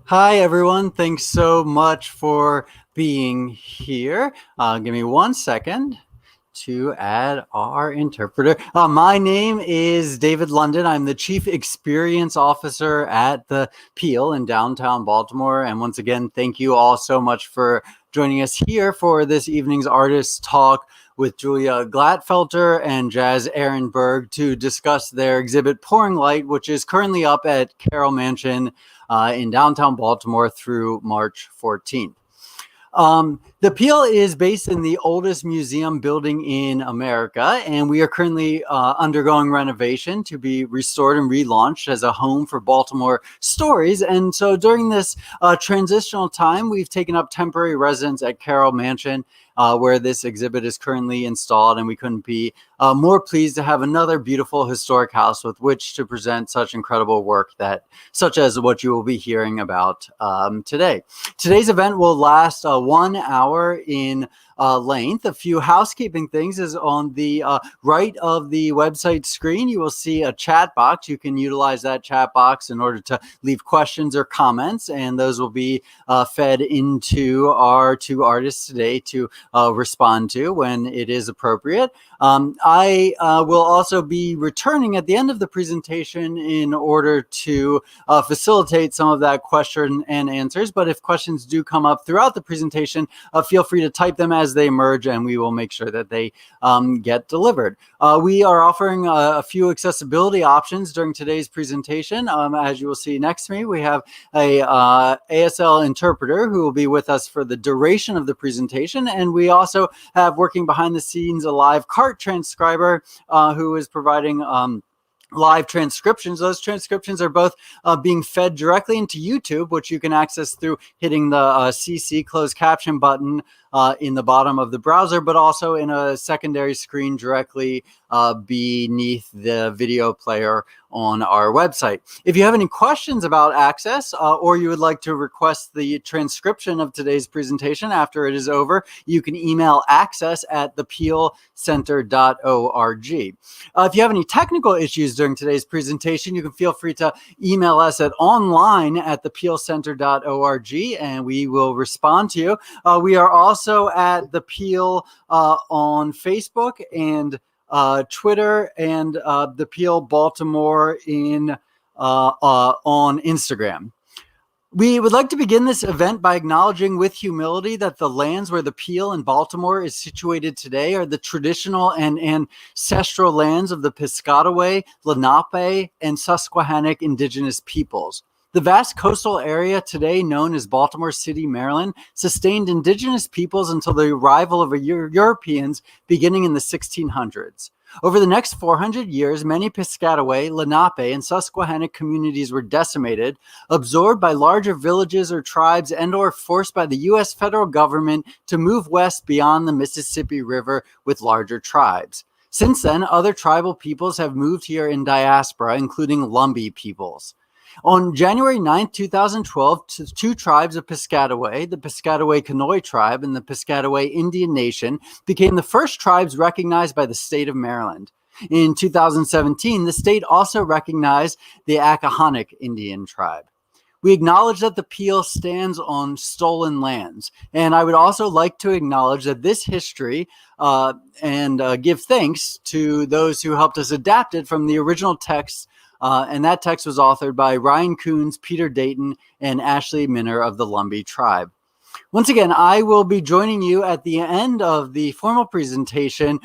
Hi, everyone. Thanks so much for being here. Give me 1 second to add our interpreter. My name is David London. I'm the Chief Experience Officer at the Peel in downtown Baltimore. And once again, thank you all so much for joining us here for this evening's artist talk with Julia Glatfelter and Jazz Ehrenberg to discuss their exhibit Pouring Light, which is currently up at Carroll Mansion in downtown Baltimore through March 14th. The Peel is based in the oldest museum building in America, and we are currently undergoing renovation to be restored and relaunched as a home for Baltimore stories. And so during this transitional time, we've taken up temporary residence at Carroll Mansion, where this exhibit is currently installed, and we couldn't be more pleased to have another beautiful historic house with which to present such incredible work such as what you will be hearing about today. Today's event will last 1 hour in length. A few housekeeping things is on the right of the website screen. You will see a chat box. You can utilize that chat box in order to leave questions or comments, and those will be fed into our two artists today to respond to when it is appropriate. I will also be returning at the end of the presentation in order to facilitate some of that question and answers. But if questions do come up throughout the presentation, feel free to type them as they emerge, and we will make sure that they get delivered. We are offering a few accessibility options during today's presentation. As you will see next to me, we have a ASL interpreter who will be with us for the duration of the presentation, and we also have working behind the scenes a live cart transcriber who is providing live transcriptions. Those transcriptions are both being fed directly into YouTube, which you can access through hitting the CC closed caption button in the bottom of the browser, but also in a secondary screen directly beneath the video player on our website. If you have any questions about access or you would like to request the transcription of today's presentation after it is over, you can email access@thepeelcenter.org. If you have any technical issues during today's presentation, you can feel free to email us at online@thepeelcenter.org, and we will respond to you. We are also at the Peel on Facebook and Twitter, and the Peel Baltimore on Instagram. We would like to begin this event by acknowledging with humility that the lands where the Peel in Baltimore is situated today are the traditional and ancestral lands of the Piscataway, Lenape, and Susquehannock indigenous peoples. The vast coastal area today known as Baltimore City, Maryland, sustained indigenous peoples until the arrival of Europeans beginning in the 1600s. Over the next 400 years, many Piscataway, Lenape, and Susquehannock communities were decimated, absorbed by larger villages or tribes, and/or forced by the U.S. federal government to move west beyond the Mississippi River with larger tribes. Since then, other tribal peoples have moved here in diaspora, including Lumbee peoples. On January 9, 2012, two tribes of Piscataway, the Piscataway Conoy tribe and the Piscataway Indian Nation, became the first tribes recognized by the state of Maryland. In 2017, the state also recognized the Accahannock Indian tribe. We acknowledge that the Peel stands on stolen lands, and I would also like to acknowledge that this history and give thanks to those who helped us adapt it from the original text. And that text was authored by Ryan Coons, Peter Dayton, and Ashley Minner of the Lumbee tribe. Once again, I will be joining you at the end of the formal presentation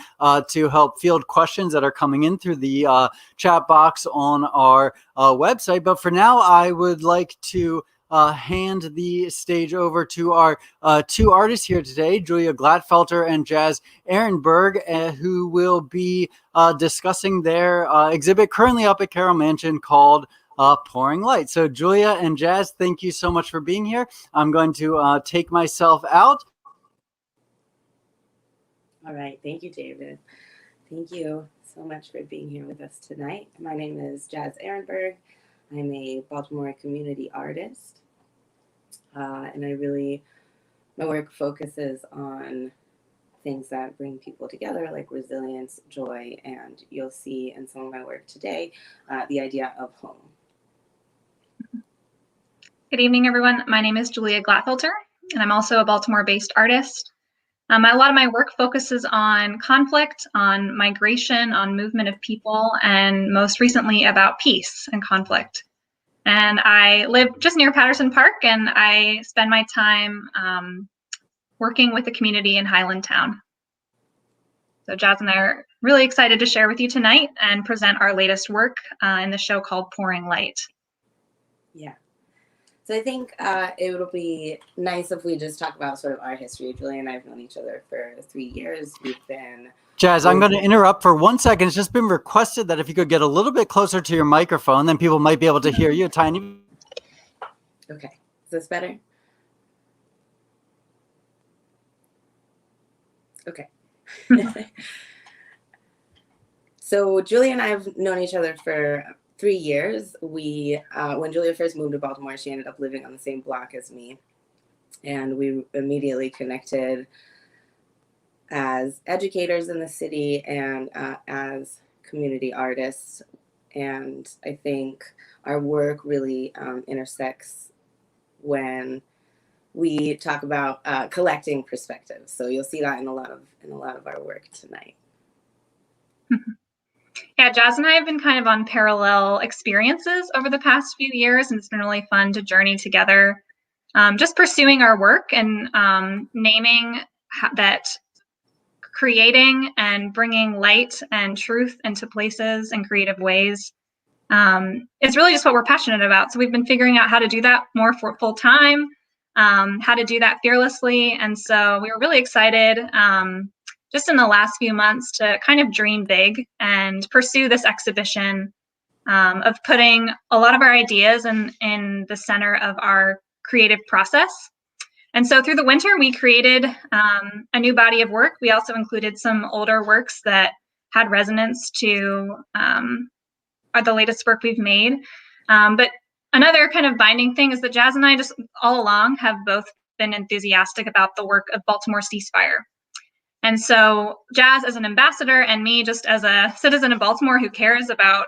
to help field questions that are coming in through the chat box on our website. But for now, I would like to hand the stage over to our two artists here today, Julia Glatfelter and Jazz Ehrenberg, who will be discussing their exhibit currently up at Carroll Mansion called Pouring Light. So Julia and Jazz, thank you so much for being here. I'm going to take myself out. All right. Thank you, David. Thank you so much for being here with us tonight. My name is Jazz Ehrenberg. I'm a Baltimore community artist. And my work focuses on things that bring people together, like resilience, joy, and you'll see in some of my work today, the idea of home. Good evening, everyone. My name is Julia Glatfelter, and I'm also a Baltimore-based artist. A lot of my work focuses on conflict, on migration, on movement of people, and most recently about peace and conflict. And I live just near Patterson Park, and I spend my time working with the community in Highlandtown. So Jazz and I are really excited to share with you tonight and present our latest work in the show called Pouring Light. Yeah. So I think it would be nice if we just talk about sort of our history. Julia and I have known each other for 3 years. We've been... Jazz, I'm going to interrupt for 1 second. It's just been requested that if you could get a little bit closer to your microphone, then people might be able to hear you a tiny. Okay. Is this better? Okay. So Julia and I have known each other for 3 years. When Julia first moved to Baltimore, she ended up living on the same block as me. And we immediately connected as educators in the city and as community artists. And I think our work really intersects when we talk about collecting perspectives. So you'll see that in a lot of our work tonight. Yeah, Jazz and I have been kind of on parallel experiences over the past few years, and it's been really fun to journey together, just pursuing our work and naming that creating and bringing light and truth into places in creative ways is really just what we're passionate about. So we've been figuring out how to do that more for full time, how to do that fearlessly. And so we were really excited just in the last few months to kind of dream big and pursue this exhibition of putting a lot of our ideas in the center of our creative process. And so through the winter, we created a new body of work. We also included some older works that had resonance to the latest work we've made. But another kind of binding thing is that Jazz and I just all along have both been enthusiastic about the work of Baltimore Ceasefire. And so Jazz as an ambassador and me just as a citizen of Baltimore who cares about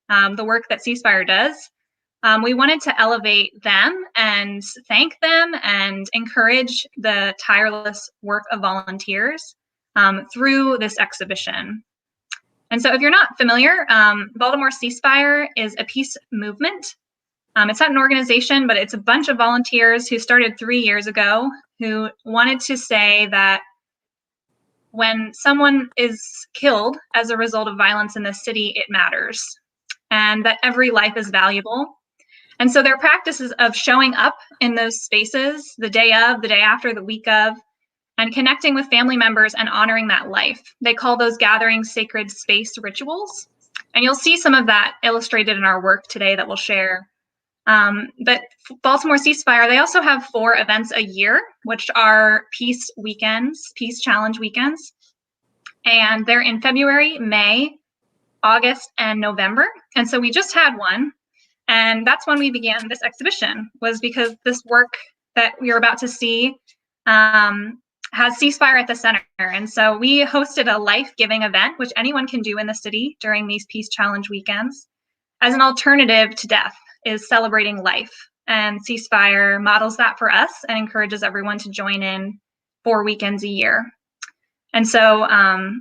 the work that Ceasefire does, we wanted to elevate them and thank them and encourage the tireless work of volunteers through this exhibition. And so if you're not familiar, Baltimore Ceasefire is a peace movement. It's not an organization, but it's a bunch of volunteers who started 3 years ago who wanted to say that when someone is killed as a result of violence in the city, it matters, and that every life is valuable. And so their practices of showing up in those spaces the day of, the day after, the week of, and connecting with family members and honoring that life. They call those gatherings sacred space rituals. And you'll see some of that illustrated in our work today that we'll share. But Baltimore Ceasefire, they also have 4 events a year, which are peace weekends, peace challenge weekends. And they're in February, May, August, and November. And so we just had one. And that's when we began this exhibition, was because this work that you're about to see has Ceasefire at the center. And so we hosted a life-giving event, which anyone can do in the city during these Peace Challenge weekends, as an alternative to death, is celebrating life. And Ceasefire models that for us and encourages everyone to join in 4 weekends a year. And so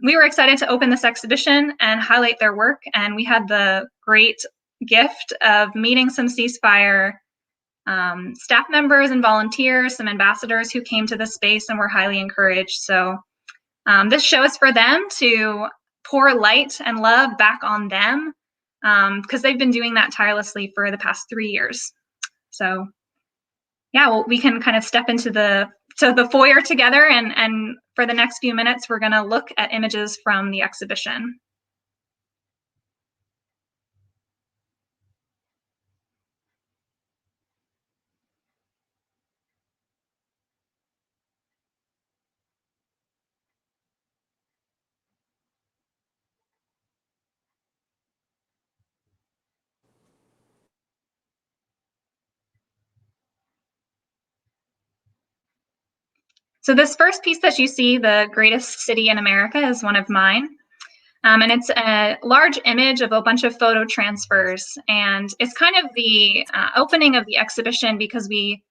we were excited to open this exhibition and highlight their work. And we had the great gift of meeting some Ceasefire staff members and volunteers, some ambassadors who came to the space and were highly encouraged. So this show is for them to pour light and love back on them because they've been doing that tirelessly for the past 3 years. So yeah, well, we can kind of step into the foyer together, and for the next few minutes, we're going to look at images from the exhibition. So this first piece that you see, The Greatest City in America, is one of mine. And it's a large image of a bunch of photo transfers. And it's kind of the opening of the exhibition because we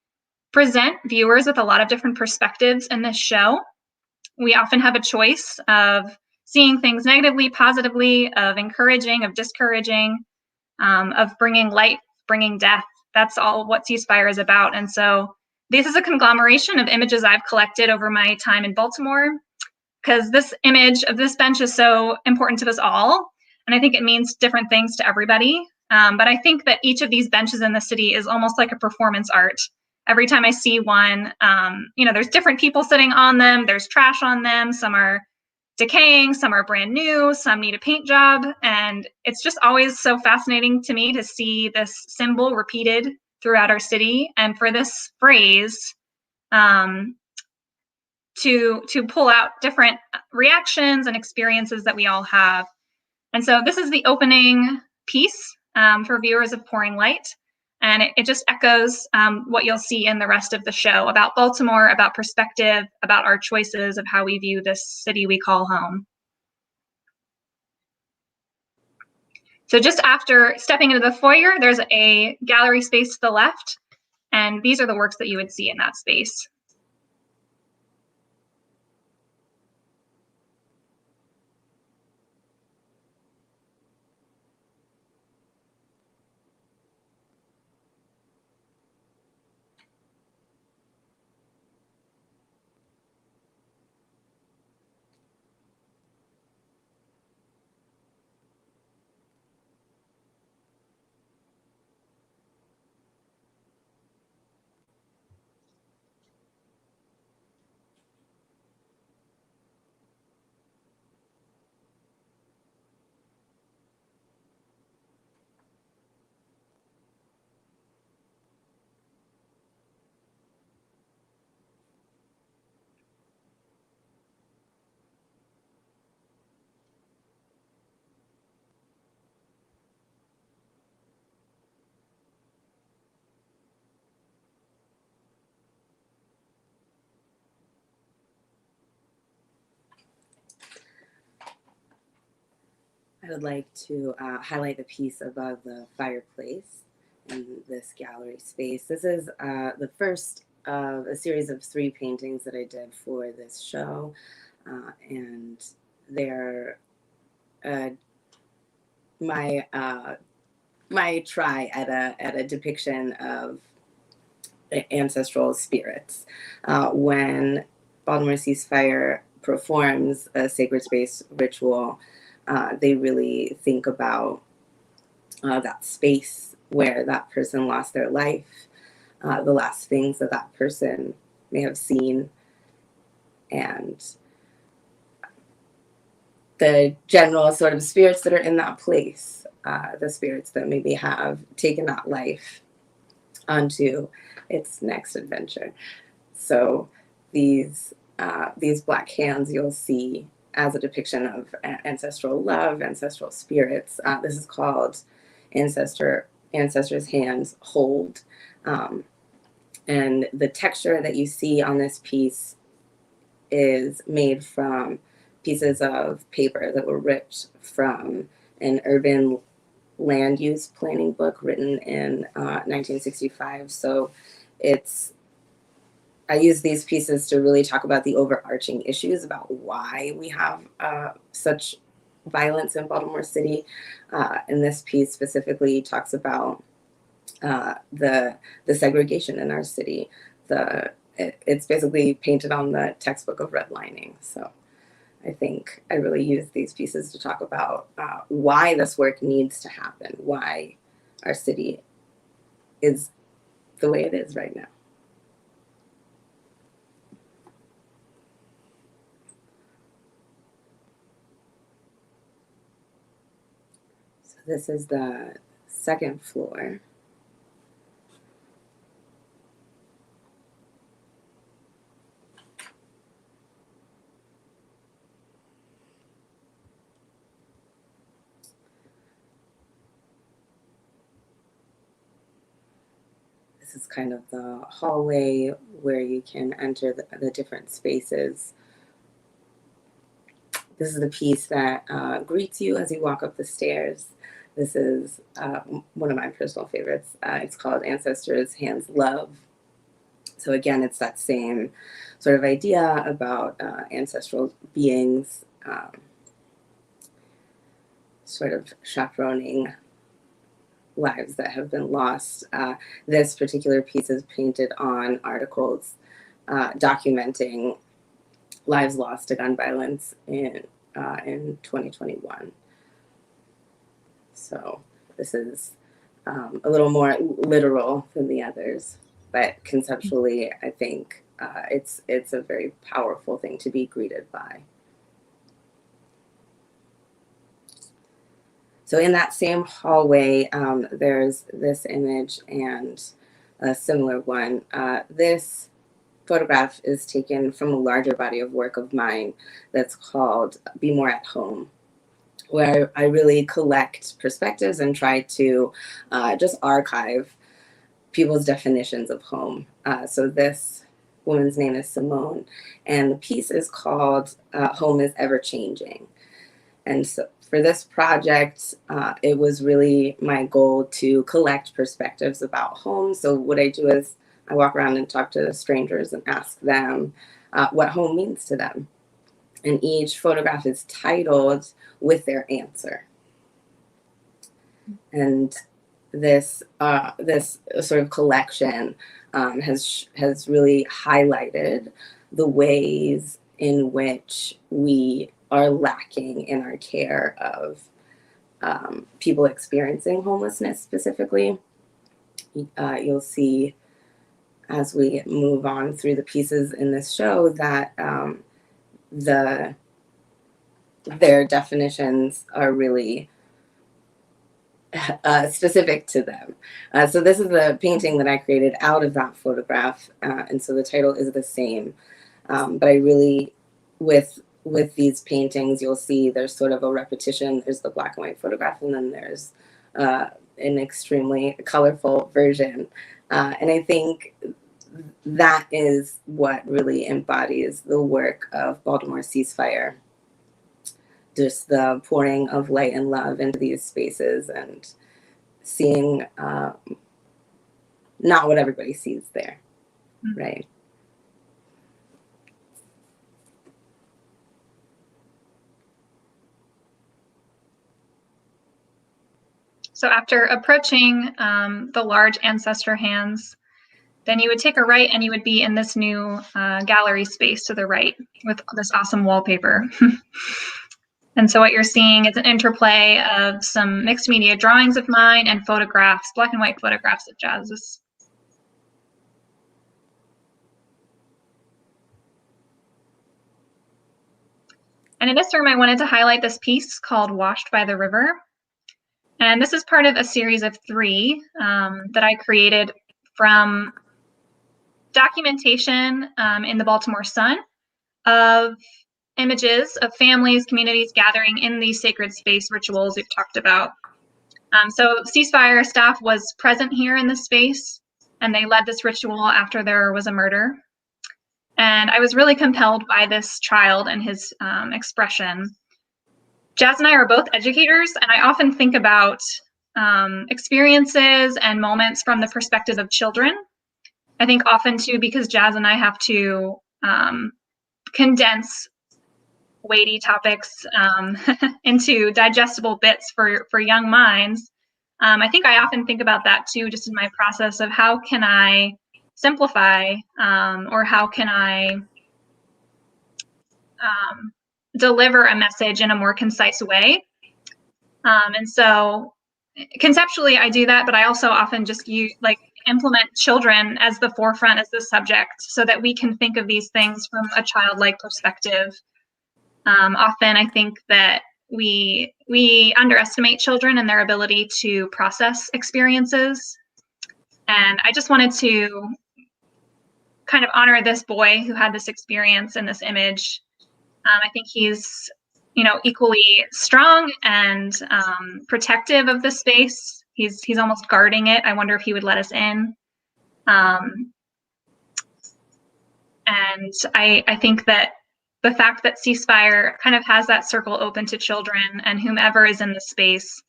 present viewers with a lot of different perspectives in this show. We often have a choice of seeing things negatively, positively, of encouraging, of discouraging, of bringing light, bringing death. That's all what Ceasefire is about. And so this is a conglomeration of images I've collected over my time in Baltimore, because this image of this bench is so important to us all. And I think it means different things to everybody. But I think that each of these benches in the city is almost like a performance art. Every time I see one, there's different people sitting on them. There's trash on them. Some are decaying, some are brand new, some need a paint job. And it's just always so fascinating to me to see this symbol repeated throughout our city. And for this phrase, to pull out different reactions and experiences that we all have. And so this is the opening piece for viewers of Pouring Light. And it just echoes what you'll see in the rest of the show about Baltimore, about perspective, about our choices of how we view this city we call home. So just after stepping into the foyer, there's a gallery space to the left. And these are the works that you would see in that space. I would like to highlight the piece above the fireplace in this gallery space. This is the first of a series of 3 paintings that I did for this show, and they're my try at a depiction of ancestral spirits. When Baltimore Ceasefire performs a sacred space ritual, they really think about that space where that person lost their life, the last things that that person may have seen, and the general sort of spirits that are in that place, the spirits that maybe have taken that life onto its next adventure. So these black hands you'll see as a depiction of ancestral love, ancestral spirits. This is called Ancestors' Hands Hold. And the texture that you see on this piece is made from pieces of paper that were ripped from an urban land use planning book written in 1965. So I use these pieces to really talk about the overarching issues about why we have such violence in Baltimore City. And this piece specifically talks about the segregation in our city. It's basically painted on the textbook of redlining. So I think I really use these pieces to talk about why this work needs to happen, why our city is the way it is right now. So this is the second floor. This is kind of the hallway where you can enter the different spaces. This is the piece that greets you as you walk up the stairs. This is one of my personal favorites. It's called Ancestors, Hands, Love. So again, it's that same sort of idea about ancestral beings sort of chaperoning lives that have been lost. This particular piece is painted on articles documenting lives lost to gun violence in 2021. So this is a little more literal than the others, but conceptually, I think it's a very powerful thing to be greeted by. So in that same hallway, there's this image and a similar one. This photograph is taken from a larger body of work of mine that's called Be More at Home, where I really collect perspectives and try to just archive people's definitions of home. So this woman's name is Simone, and the piece is called Home is Ever Changing. And so for this project, it was really my goal to collect perspectives about home. So what I do is I walk around and talk to strangers and ask them what home means to them. And each photograph is titled with their answer. And this sort of collection has really highlighted the ways in which we are lacking in our care of people experiencing homelessness specifically. You'll see as we move on through the pieces in this show that their definitions are really specific to them. So this is the painting that I created out of that photograph, and so the title is the same. But I really, with these paintings, you'll see there's sort of a repetition. There's the black and white photograph, and then there's an extremely colorful version. And I think that is what really embodies the work of Baltimore Ceasefire. Just the pouring of light and love into these spaces and seeing not what everybody sees there, right? So after approaching the large ancestor hands, then you would take a right and you would be in this new gallery space to the right with this awesome wallpaper. And so what you're seeing is an interplay of some mixed media drawings of mine and photographs, black and white photographs of Jazz's. And in this room, I wanted to highlight this piece called Washed by the River. And this is part of a series of 3 that I created from documentation in the Baltimore Sun of images of families, communities gathering in these sacred space rituals we've talked about. So Ceasefire staff was present here in this space, and they led this ritual after there was a murder. And I was really compelled by this child and his expression. Jazz and I are both educators, and I often think about experiences and moments from the perspective of children. I think often too, because Jazz and I have to condense weighty topics into digestible bits for young minds. I think I often think about that too, just in my process of how can I simplify or how can I deliver a message in a more concise way. And so conceptually I do that, but I also often just implement children as the forefront, as the subject, so that we can think of these things from a childlike perspective. Often I think that we underestimate children and their ability to process experiences. And I just wanted to kind of honor this boy who had this experience in this image. I think he's, equally strong and protective of the space. He's almost guarding it. I wonder if he would let us in. And I think that the fact that Ceasefire kind of has that circle open to children and whomever is in the space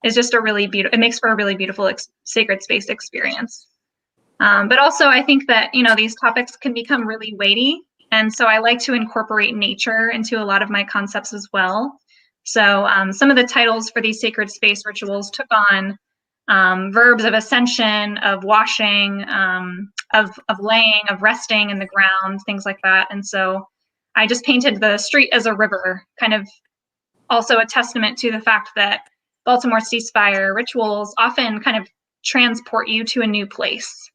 is just a really beautiful, it makes for a really beautiful sacred space experience. But also I think that, these topics can become really weighty. And so I like to incorporate nature into a lot of my concepts as well. So some of the titles for these sacred space rituals took on verbs of ascension, of washing, of laying, of resting in the ground, things like that. And so I just painted the street as a river, kind of also a testament to the fact that Baltimore Ceasefire rituals often kind of transport you to a new place.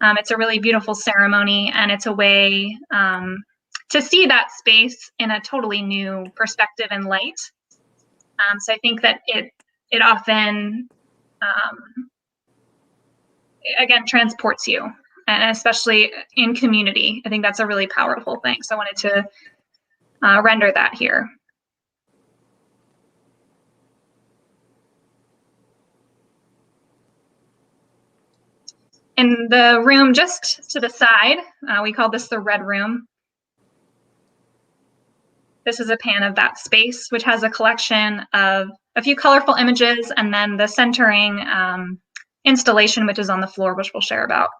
It's a really beautiful ceremony, and it's a way to see that space in a totally new perspective and light. So I think that it often, again, transports you, and especially in community. I think that's a really powerful thing. So I wanted to render that here. In the room just to the side, we call this the red room. This is a pan of that space, which has a collection of a few colorful images, and then the centering installation, which is on the floor, which we'll share about.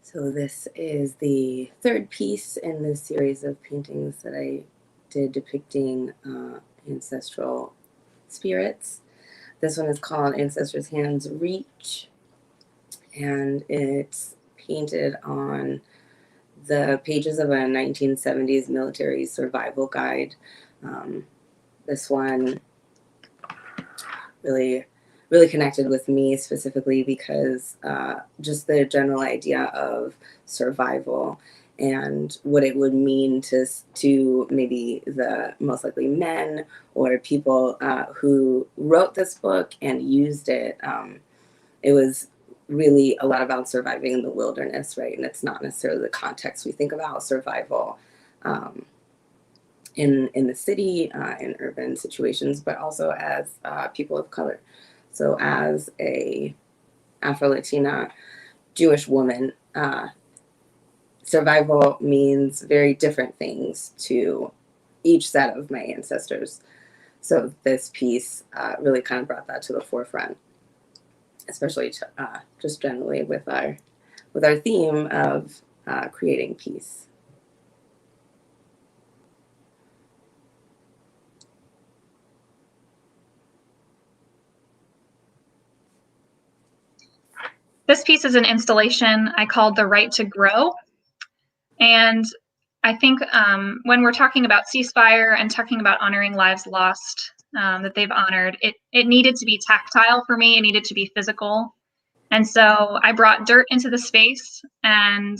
So this is the third piece in the series of paintings that I did depicting ancestral spirits. This one is called Ancestors' Hands Reach, and it's painted on the pages of a 1970s military survival guide. This one really connected with me specifically because just the general idea of survival and what it would mean to maybe the most likely men or people who wrote this book and used it. It was really a lot about surviving in the wilderness, right? And it's not necessarily the context we think about survival in the city, in urban situations, but also as people of color. So as a Afro-Latina Jewish woman, survival means very different things to each set of my ancestors. So this piece really kind of brought that to the forefront, especially just generally with our theme of creating peace. This piece is an installation I called The Right to Grow. And I think when we're talking about ceasefire and talking about honoring lives lost that they've honored, it needed to be tactile for me. It needed to be physical. And so I brought dirt into the space and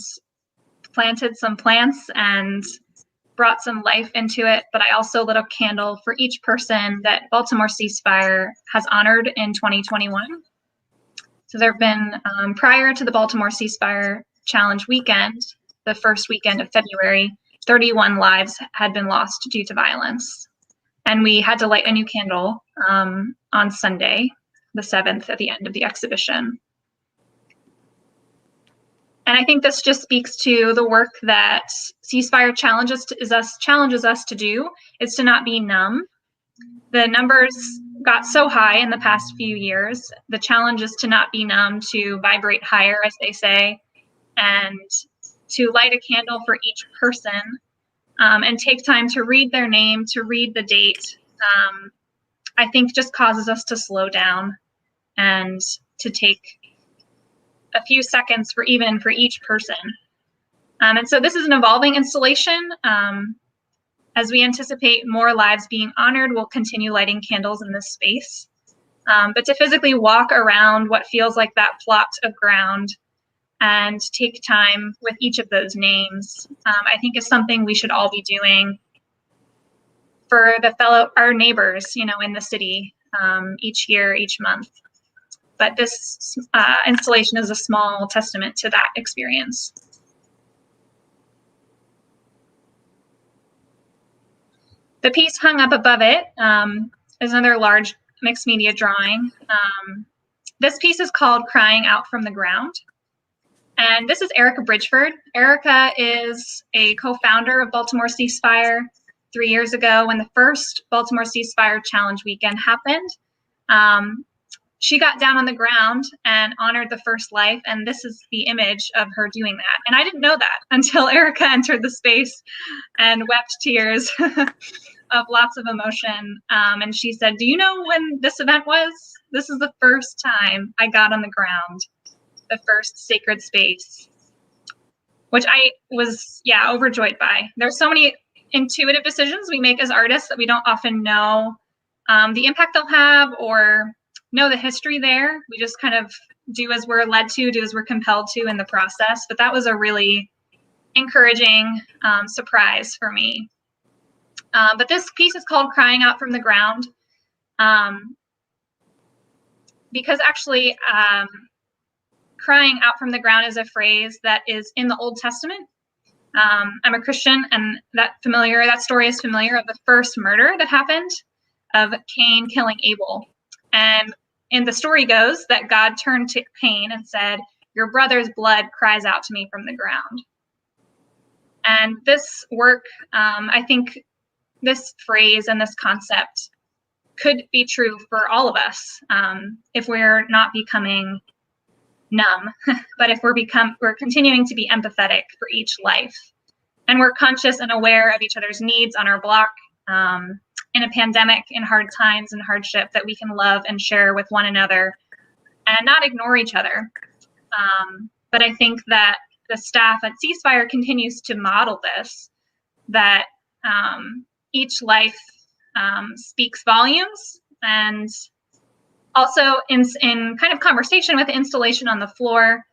planted some plants and brought some life into it. But I also lit a candle for each person that Baltimore Ceasefire has honored in 2021. So there have been, prior to the Baltimore Ceasefire Challenge weekend, the first weekend of February, 31 lives had been lost due to violence. And we had to light a new candle on Sunday, the 7th, at the end of the exhibition. And I think this just speaks to the work that Ceasefire challenges us to do, is to not be numb. The numbers got so high in the past few years. The challenge is to not be numb, to vibrate higher, as they say, and to light a candle for each person and take time to read their name, to read the date, I think just causes us to slow down and to take a few seconds for each person. And so this is an evolving installation. As we anticipate more lives being honored, we'll continue lighting candles in this space. But to physically walk around what feels like that plot of ground and take time with each of those names, I think is something we should all be doing for our neighbors, in the city, each year, each month. But this installation is a small testament to that experience. The piece hung up above it is another large mixed media drawing. This piece is called Crying Out from the Ground. And this is Erica Bridgeford. Erica is a co-founder of Baltimore Ceasefire 3 years ago when the first Baltimore Ceasefire Challenge weekend happened. She got down on the ground and honored the first life, and this is the image of her doing that. And I didn't know that until Erica entered the space and wept tears of lots of emotion. And she said, "Do you know when this event was? This is the first time I got on the ground, the first sacred space," which I was, overjoyed by. There's so many intuitive decisions we make as artists that we don't often know the impact they'll have or know the history there. We just kind of do as we're led to, do as we're compelled to in the process. But that was a really encouraging surprise for me. But this piece is called Crying Out from the Ground because actually crying out from the ground is a phrase that is in the Old Testament. I'm a Christian, and that story is familiar of the first murder that happened of Cain killing Abel. And the story goes that God turned to Cain and said, "Your brother's blood cries out to me from the ground." And this work, I think this phrase and this concept could be true for all of us if we're not becoming numb, but if we're continuing to be empathetic for each life. And we're conscious and aware of each other's needs on our block, in a pandemic, in hard times and hardship, that we can love and share with one another and not ignore each other. But I think that the staff at Ceasefire continues to model this, that each life speaks volumes. And also in kind of conversation with the installation on the floor,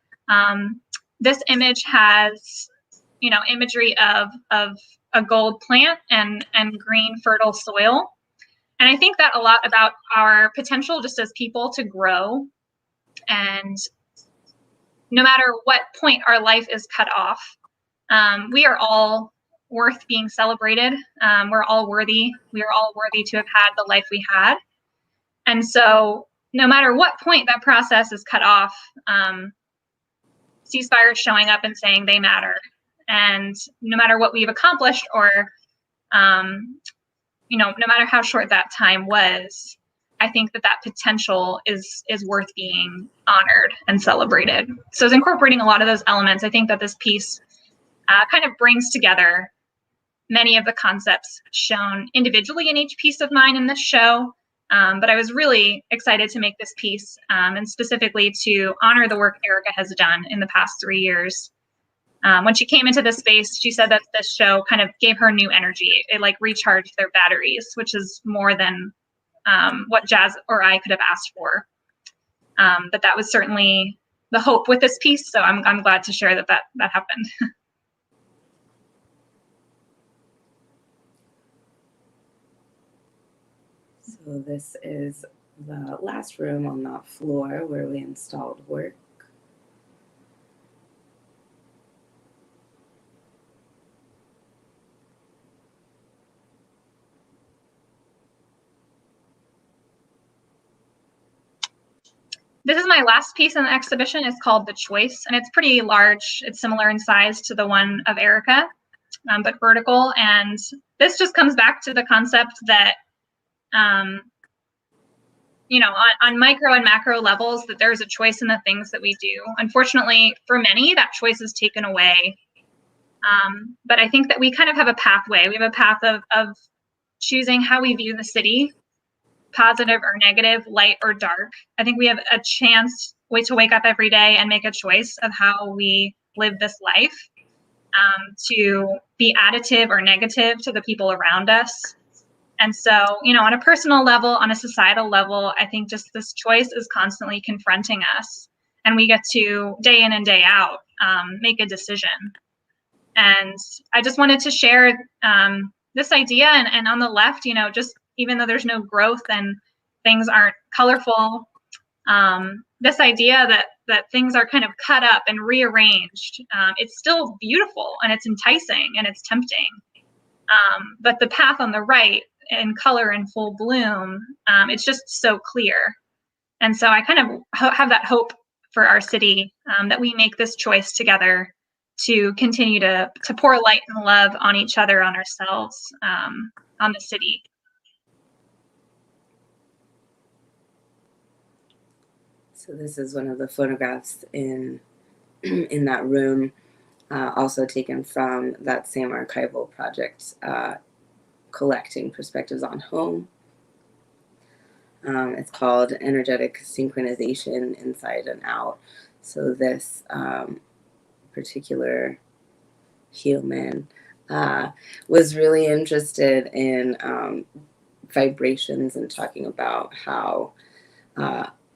this image has, imagery of a gold plant and green fertile soil. And I think that a lot about our potential just as people to grow. And no matter what point our life is cut off, we are all worth being celebrated. We're all worthy. We are all worthy to have had the life we had. And so no matter what point that process is cut off, Ceasefire is showing up and saying they matter. And no matter what we've accomplished or, no matter how short that time was, I think that potential is worth being honored and celebrated. So it's incorporating a lot of those elements. I think that this piece kind of brings together many of the concepts shown individually in each piece of mine in this show. But I was really excited to make this piece and specifically to honor the work Erica has done in the past 3 years. When she came into this space, she said that this show kind of gave her new energy. It recharged their batteries, which is more than what Jazz or I could have asked for. But that was certainly the hope with this piece. So I'm glad to share that happened. So this is the last room on that floor where we installed work. This is my last piece in the exhibition. It's called The Choice, and it's pretty large. It's similar in size to the one of Erica, but vertical. And this just comes back to the concept that, on micro and macro levels, that there's a choice in the things that we do. Unfortunately, for many, that choice is taken away. But I think that we kind of have a pathway. We have a path of choosing how we view the city, positive or negative, light or dark. I think we have a chance to wake up every day and make a choice of how we live this life. to be additive or negative to the people around us. And so, you know, on a personal level, on a societal level, I think just this choice is constantly confronting us. And we get to, day in and day out, make a decision. And I just wanted to share this idea. And on the left, you know, just even though there's no growth and things aren't colorful, this idea that things are kind of cut up and rearranged, it's still beautiful and it's enticing and it's tempting. But the path on the right, in color and full bloom, it's just so clear. And so I kind of have that hope for our city, that we make this choice together to continue to pour light and love on each other, on ourselves, on the city. So this is one of the photographs in that room, also taken from that same archival project, collecting perspectives on home. It's called Energetic Synchronization, Inside and Out. So this particular human was really interested in vibrations and talking about how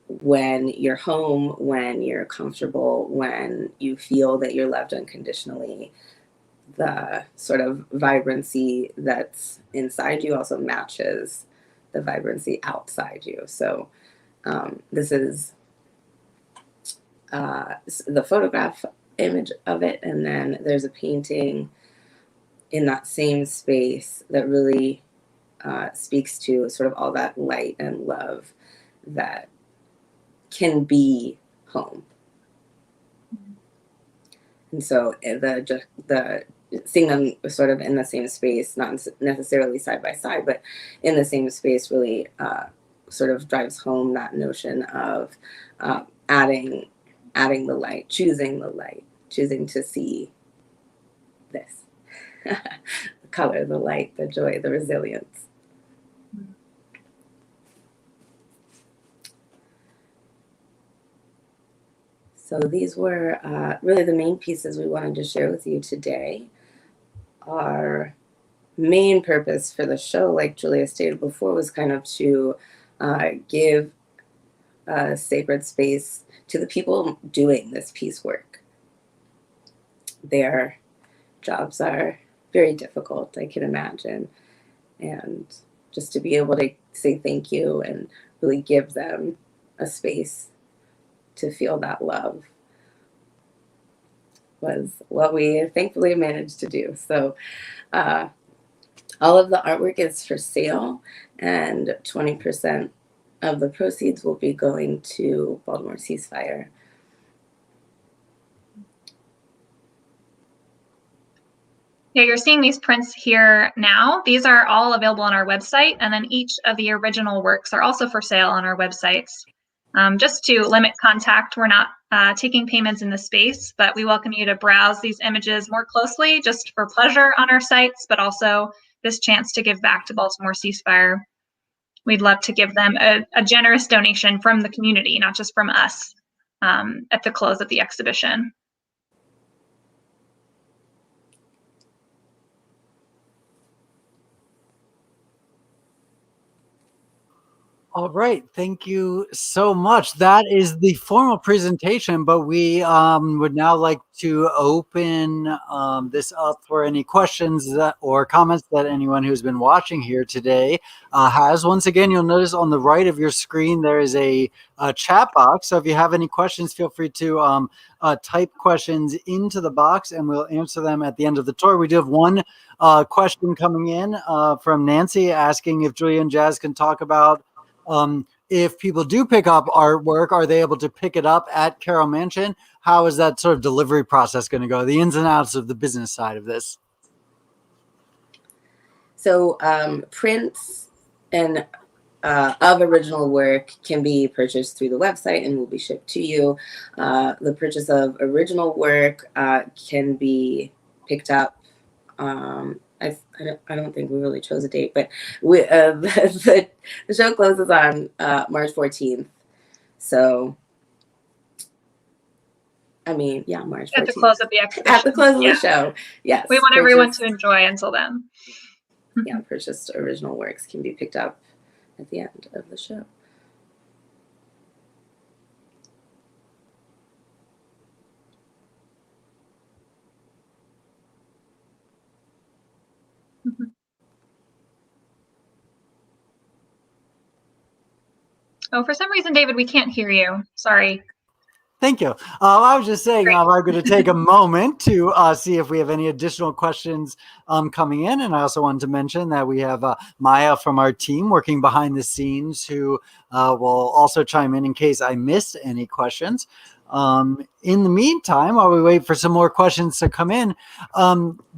when you're home, when you're comfortable, when you feel that you're loved unconditionally, the sort of vibrancy that's inside you also matches the vibrancy outside you. So this is the photograph image of it, and then there's a painting in that same space that really speaks to sort of all that light and love that can be home. And so the seeing them sort of in the same space, not necessarily side by side, but in the same space, really sort of drives home that notion of adding the light, choosing to see this, the color, the light, the joy, the resilience. So these were really the main pieces we wanted to share with you today. Our main purpose for the show, like Julia stated before, was kind of to give a sacred space to the people doing this piecework. Their jobs are very difficult, I can imagine. And just to be able to say thank you and really give them a space to feel that love was what we thankfully managed to do. So all of the artwork is for sale, and 20% of the proceeds will be going to Baltimore Ceasefire. Yeah, you're seeing these prints here now. These are all available on our website, and then each of the original works are also for sale on our websites. Just to limit contact, we're not taking payments in the space, but we welcome you to browse these images more closely just for pleasure on our sites, but also this chance to give back to Baltimore Ceasefire. We'd love to give them a generous donation from the community, not just from us, at the close of the exhibition. All right, thank you so much. That is the formal presentation, but we would now like to open this up for any questions or comments that anyone who's been watching here today has. Once again, you'll notice on the right of your screen there is a chat box. So if you have any questions, feel free to type questions into the box, and we'll answer them at the end of the tour. We do have one question coming in from Nancy asking if Julia and Jazz can talk about if people do pick up artwork, are they able to pick it up at Carroll Mansion? How is that sort of delivery process going to go? The ins and outs of the business side of this. So prints and of original work can be purchased through the website and will be shipped to you. The purchase of original work can be picked up. I don't think we really chose a date, but the show closes on March 14th. So I mean, yeah, March 14th. At the close of the exhibition. At the close of the show, yes. We want everyone to enjoy until then. Yeah, purchased original works can be picked up at the end of the show. Oh, for some reason, David, we can't hear you. Sorry. Thank you. I was just saying, I'm going to take a moment to see if we have any additional questions coming in. And I also wanted to mention that we have Maya from our team working behind the scenes who will also chime in case I missed any questions. In the meantime, while we wait for some more questions to come in,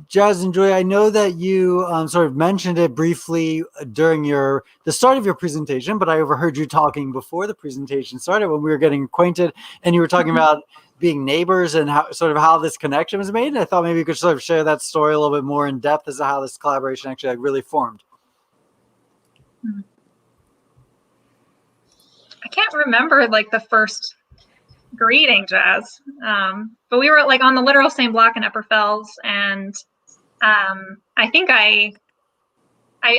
Jazz and Joy, I know that you sort of mentioned it briefly during the start of your presentation, but I overheard you talking before the presentation started when we were getting acquainted, and you were talking about being neighbors and how this connection was made. And I thought maybe you could sort of share that story a little bit more in depth as to how this collaboration actually really formed. I can't remember like the first greeting, Jazz, but we were like on the literal same block in Upper Fells, and I think I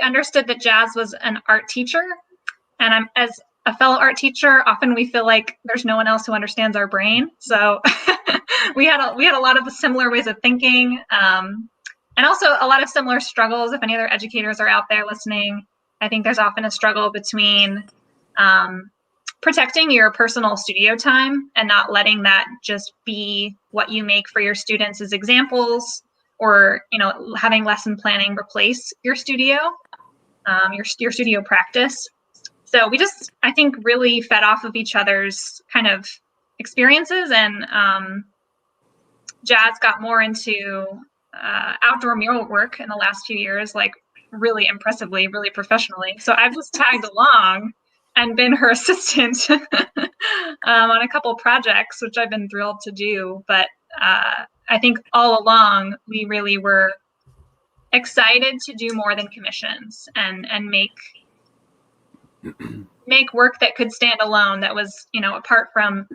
understood that Jazz was an art teacher, and I'm as a fellow art teacher, often we feel like there's no one else who understands our brain, so we had a lot of the similar ways of thinking, and also a lot of similar struggles. If any other educators are out there listening, I think there's often a struggle between protecting your personal studio time and not letting that just be what you make for your students as examples, or having lesson planning replace your studio, your studio practice. So we just, I think, really fed off of each other's kind of experiences, and Jazz got more into outdoor mural work in the last few years, like really impressively, really professionally. So I've just tagged along and been her assistant on a couple projects, which I've been thrilled to do. But I think all along, we really were excited to do more than commissions and make work that could stand alone, that was, apart from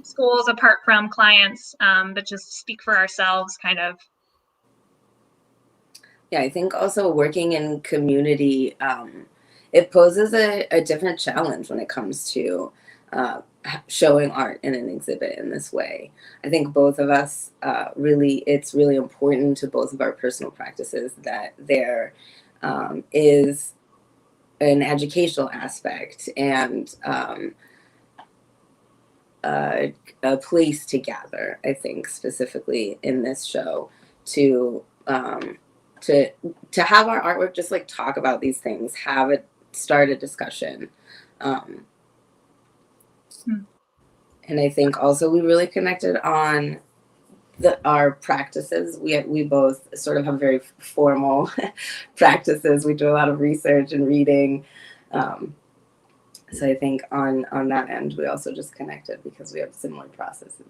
schools, apart from clients, but just speak for ourselves, kind of. Yeah, I think also working in community, it poses a different challenge when it comes to showing art in an exhibit in this way. I think both of us it's really important to both of our personal practices that there is an educational aspect and a place to gather. I think specifically in this show to have our artwork just like talk about these things, start a discussion. And I think also we really connected on our practices. We both sort of have very formal practices. We do a lot of research and reading. So I think on that end, we also just connected because we have similar processes.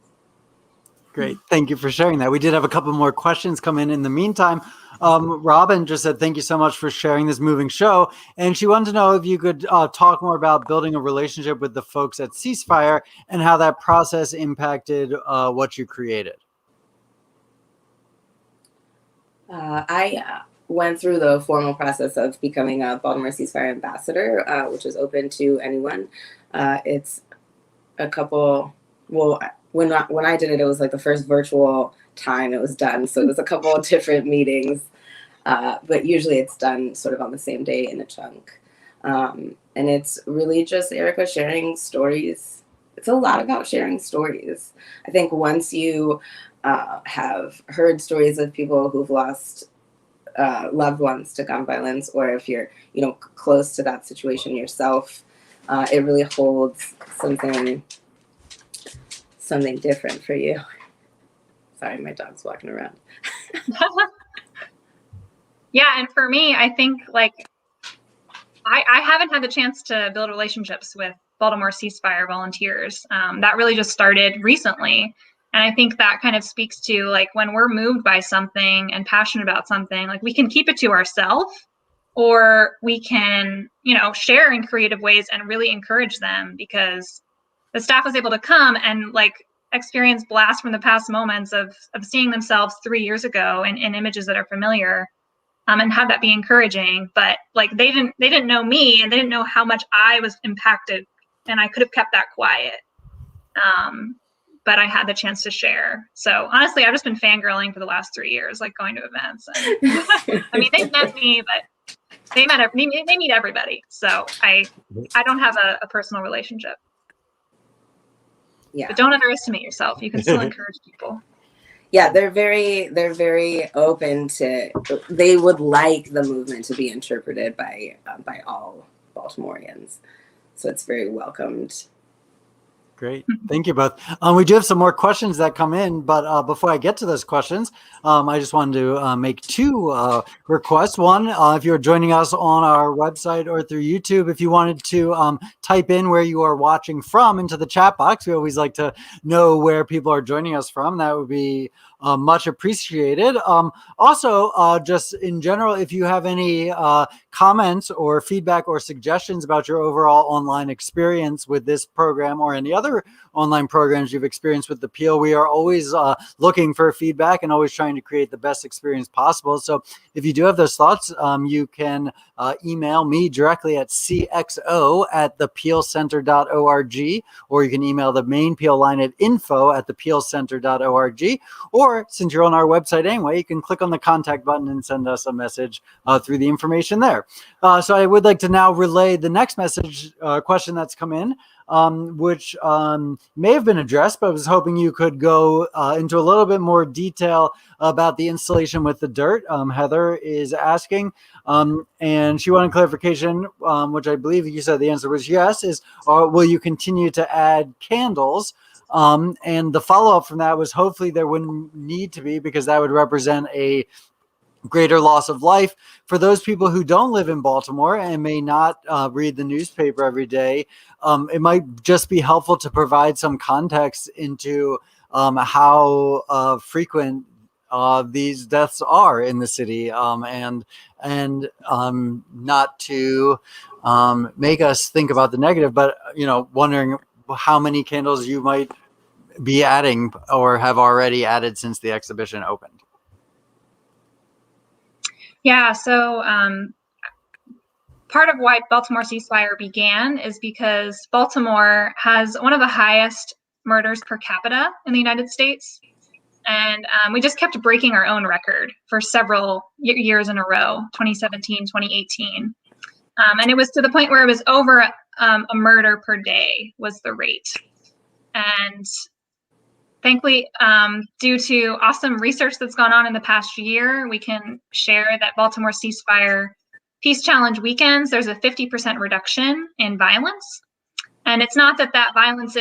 Great. Thank you for sharing that. We did have a couple more questions come in the meantime. Robin just said, thank you so much for sharing this moving show. And she wanted to know if you could talk more about building a relationship with the folks at Ceasefire and how that process impacted what you created. I went through the formal process of becoming a Baltimore Ceasefire Ambassador, which is open to anyone. It's a couple, well, when I did it, it was like the first virtual time it was done. So it was a couple of different meetings, but usually it's done sort of on the same day in a chunk. And it's really just Erica sharing stories. It's a lot about sharing stories. I think once you have heard stories of people who've lost loved ones to gun violence, or if you're, close to that situation yourself, it really holds something different for you. Sorry, my dog's walking around. Yeah, and for me, I think I haven't had the chance to build relationships with Baltimore Ceasefire volunteers. That really just started recently. And I think that kind of speaks to when we're moved by something and passionate about something, we can keep it to ourselves, or we can, share in creative ways and really encourage them, because the staff was able to come and experience blasts from the past moments of seeing themselves 3 years ago in images that are familiar, and have that be encouraging. But like they didn't know me, and they didn't know how much I was impacted, and I could have kept that quiet. But I had the chance to share. So honestly, I've just been fangirling for the last 3 years, like going to events. And I mean, they've met me, but they meet everybody. So I don't have a personal relationship. Yeah. But don't underestimate yourself. You can still encourage people. Yeah, they're very open to. They would like the movement to be interpreted by all Baltimoreans, so it's very welcomed. Great. Thank you both. We do have some more questions that come in, but before I get to those questions, I just wanted to make two requests. One, if you're joining us on our website or through YouTube, if you wanted to type in where you are watching from into the chat box, we always like to know where people are joining us from. That would be much appreciated. Also, just in general, if you have any comments or feedback or suggestions about your overall online experience with this program or any other online programs you've experienced with the Peel, we are always looking for feedback and always trying to create the best experience possible. So if you do have those thoughts, you can email me directly at cxo@thepeelcenter.org, or you can email the main Peel line at info@thepeelcenter.org. Or since you're on our website anyway, you can click on the contact button and send us a message through the information there. So I would like to now relay the next message question that's come in, which may have been addressed, but I was hoping you could go into a little bit more detail about the installation with the dirt. Heather is asking, and she wanted clarification, which I believe you said the answer was yes, is will you continue to add candles? And the follow-up from that was hopefully there wouldn't need to be, because that would represent a greater loss of life for those people who don't live in Baltimore and may not read the newspaper every day. It might just be helpful to provide some context into how frequent these deaths are in the city, and not to make us think about the negative, but wondering how many candles you might be adding or have already added since the exhibition opened. Yeah, so part of why Baltimore Ceasefire began is because Baltimore has one of the highest murders per capita in the United States. And we just kept breaking our own record for several years in a row, 2017, 2018. And it was to the point where it was over a murder per day was the rate. And thankfully, due to awesome research that's gone on in the past year, we can share that Baltimore Ceasefire Peace Challenge weekends, there's a 50% reduction in violence. And it's not that violence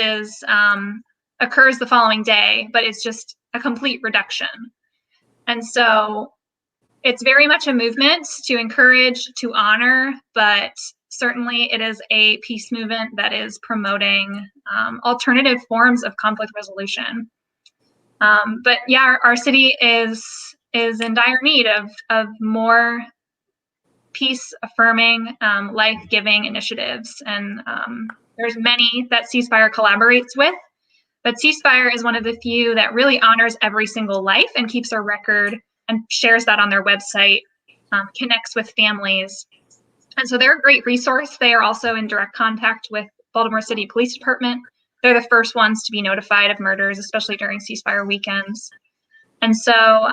occurs the following day, but it's just a complete reduction. And so it's very much a movement to encourage, to honor, but certainly it is a peace movement that is promoting alternative forms of conflict resolution. But yeah, our city is in dire need of more peace-affirming, life-giving initiatives. And there's many that Ceasefire collaborates with, but Ceasefire is one of the few that really honors every single life and keeps a record and shares that on their website, connects with families. And so they're a great resource. They are also in direct contact with Baltimore City Police Department. They're the first ones to be notified of murders, especially during Ceasefire weekends. And so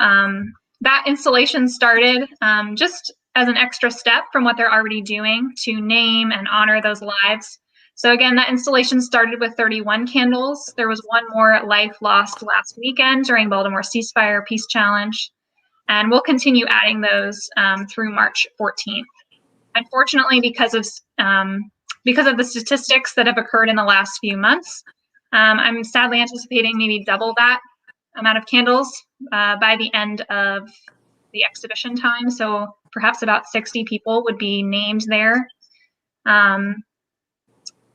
that installation started just as an extra step from what they're already doing to name and honor those lives. So again, that installation started with 31 candles. There was one more life lost last weekend during Baltimore Ceasefire Peace Challenge. And we'll continue adding those through March 14th. Unfortunately, because of the statistics that have occurred in the last few months, I'm sadly anticipating maybe double that amount of candles by the end of the exhibition time. So perhaps about 60 people would be named there.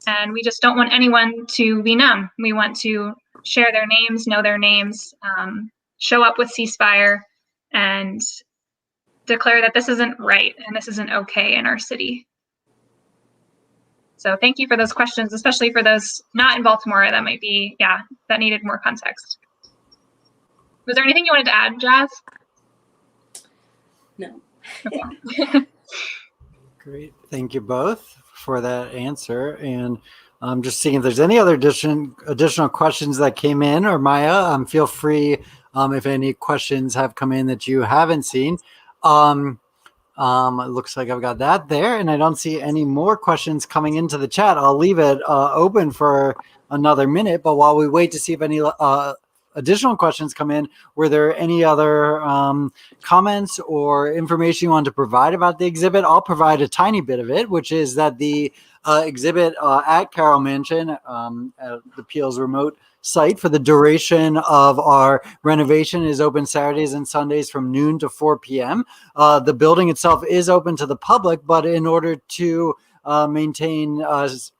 And we just don't want anyone to be numb. We want to share their names, know their names, show up with Ceasefire, and declare that this isn't right and this isn't okay in our city. So thank you for those questions, especially for those not in Baltimore that might be, that needed more context. Was there anything you wanted to add, Jazz? No. Okay. Great. Thank you both for that answer. And I'm just seeing if there's any other additional questions that came in, or Maya, feel free if any questions have come in that you haven't seen. It looks like I've got that there, and I don't see any more questions coming into the chat. I'll leave it open for another minute, but while we wait to see if any additional questions come in, were there any other comments or information you want to provide about the exhibit? I'll provide a tiny bit of it, which is that the exhibit at Carroll Mansion, at the Peel's remote site for the duration of our renovation, is open Saturdays and Sundays from noon to 4 p.m. The building itself is open to the public, but in order to maintain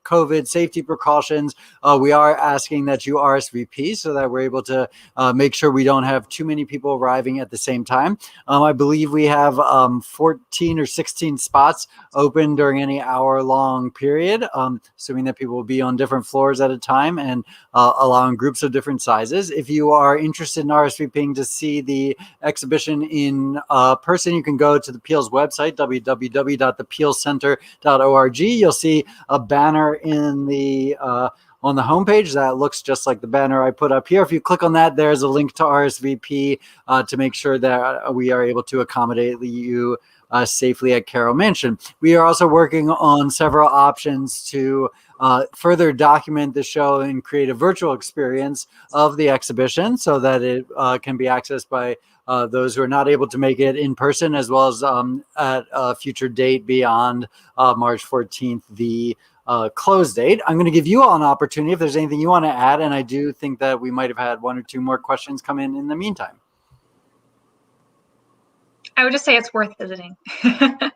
COVID safety precautions, we are asking that you RSVP so that we're able to make sure we don't have too many people arriving at the same time. I believe we have 14 or 16 spots open during any hour-long period, assuming that people will be on different floors at a time and allowing groups of different sizes. If you are interested in RSVPing to see the exhibition in person, you can go to the Peel's website, www.thepeelcenter.org. You'll see a banner in the on the homepage that looks just like the banner I put up here. If you click on that, there's a link to RSVP to make sure that we are able to accommodate you safely at Carroll Mansion. We are also working on several options to further document the show and create a virtual experience of the exhibition so that it can be accessed by those who are not able to make it in person, as well as at a future date beyond March 14th, the close date. I'm going to give you all an opportunity if there's anything you want to add, and I do think that we might have had one or two more questions come in the meantime. I would just say it's worth visiting. Jazz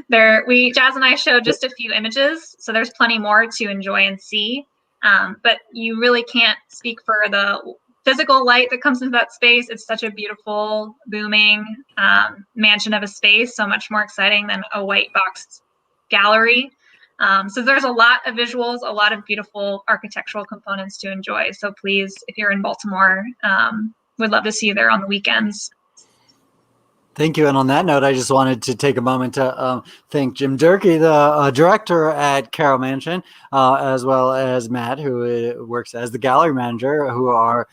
and I showed just a few images, so there's plenty more to enjoy and see. But you really can't speak for the physical light that comes into that space. It's such a beautiful, booming mansion of a space, so much more exciting than a white boxed gallery. So there's a lot of visuals, a lot of beautiful architectural components to enjoy. So please, if you're in Baltimore, would love to see you there on the weekends. Thank you. And on that note, I just wanted to take a moment to thank Jim Durkee, the director at Carroll Mansion, as well as Matt, who works as the gallery manager, who are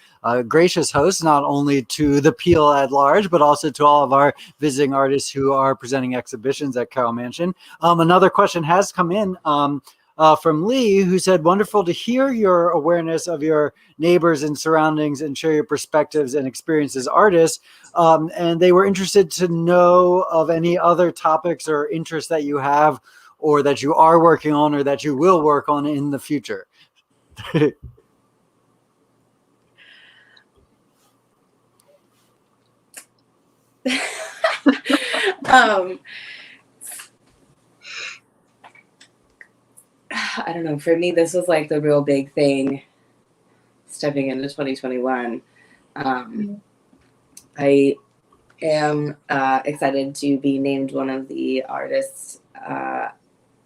gracious hosts, not only to the Peel at large, but also to all of our visiting artists who are presenting exhibitions at Carroll Mansion. Another question has come in from Lee, who said, wonderful to hear your awareness of your neighbors and surroundings and share your perspectives and experiences as artists. And they were interested to know of any other topics or interests that you have or that you are working on or that you will work on in the future. I don't know. For me, this was like the real big thing stepping into 2021. I am excited to be named one of the artists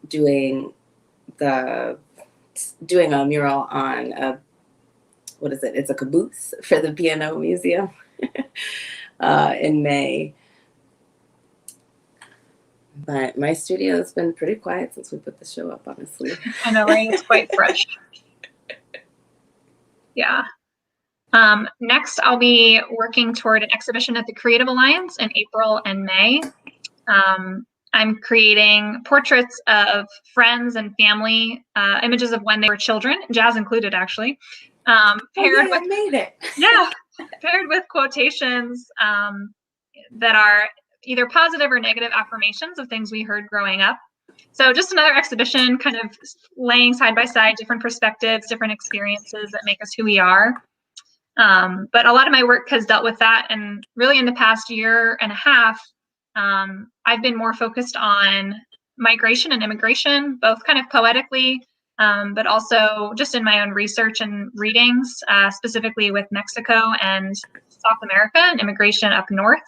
doing a mural on what is it? It's a caboose for the Piano Museum in May. But my studio has been pretty quiet since we put the show up, honestly. I know, right? It's quite fresh. Yeah. Next, I'll be working toward an exhibition at the Creative Alliance in April and May. I'm creating portraits of friends and family, images of when they were children, Jazz included, actually. I made it. Yeah, paired with quotations that are either positive or negative affirmations of things we heard growing up. So just another exhibition, kind of laying side by side different perspectives, different experiences that make us who we are. But a lot of my work has dealt with that. And really in the past year and a half, I've been more focused on migration and immigration, both kind of poetically, but also just in my own research and readings, specifically with Mexico and South America and immigration up north.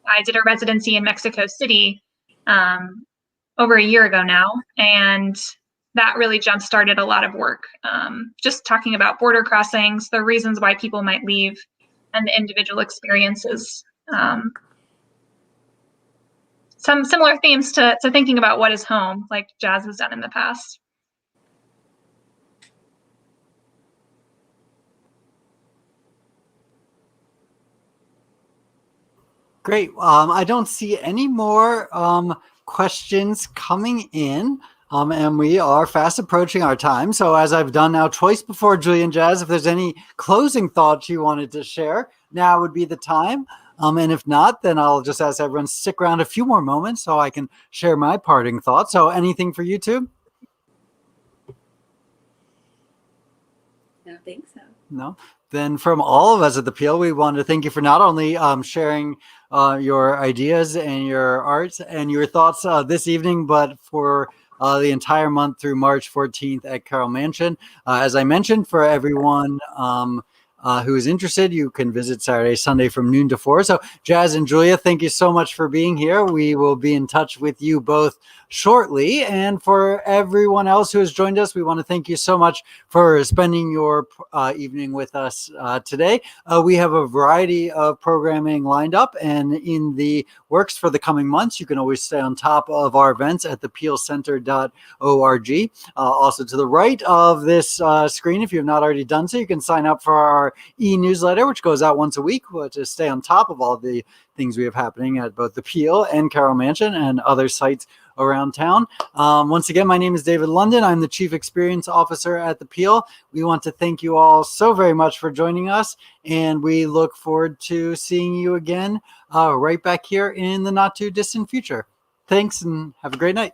I did a residency in Mexico City over a year ago now, and that really jump-started a lot of work. Just talking about border crossings, the reasons why people might leave, and the individual experiences. Some similar themes to thinking about what is home, like Jazz has done in the past. Great. I don't see any more questions coming in. And we are fast approaching our time. So as I've done now twice before, Julie and Jazz, if there's any closing thoughts you wanted to share, now would be the time. And if not, then I'll just ask everyone to stick around a few more moments so I can share my parting thoughts. So anything for you two? I don't think so. No? Then from all of us at the Peel, we want to thank you for not only sharing your ideas and your art and your thoughts this evening, but for the entire month through March 14th at Carroll Mansion. As I mentioned, for everyone who is interested, you can visit Saturday, Sunday from noon to 4. So Jazz and Julia, thank you so much for being here. We will be in touch with you both shortly. And for everyone else who has joined us, we want to thank you so much for spending your evening with us today. We have a variety of programming lined up and in the works for the coming months. You can always stay on top of our events at thepeelcenter.org. Also to the right of this screen, if you have not already done so, you can sign up for our e-newsletter, which goes out once a week to stay on top of all the things we have happening at both the Peel and Carroll Mansion and other sites around town. Once again, my name is David London. I'm the Chief Experience Officer at the Peel. We want to thank you all so very much for joining us, and we look forward to seeing you again right back here in the not too distant future. Thanks, and have a great night.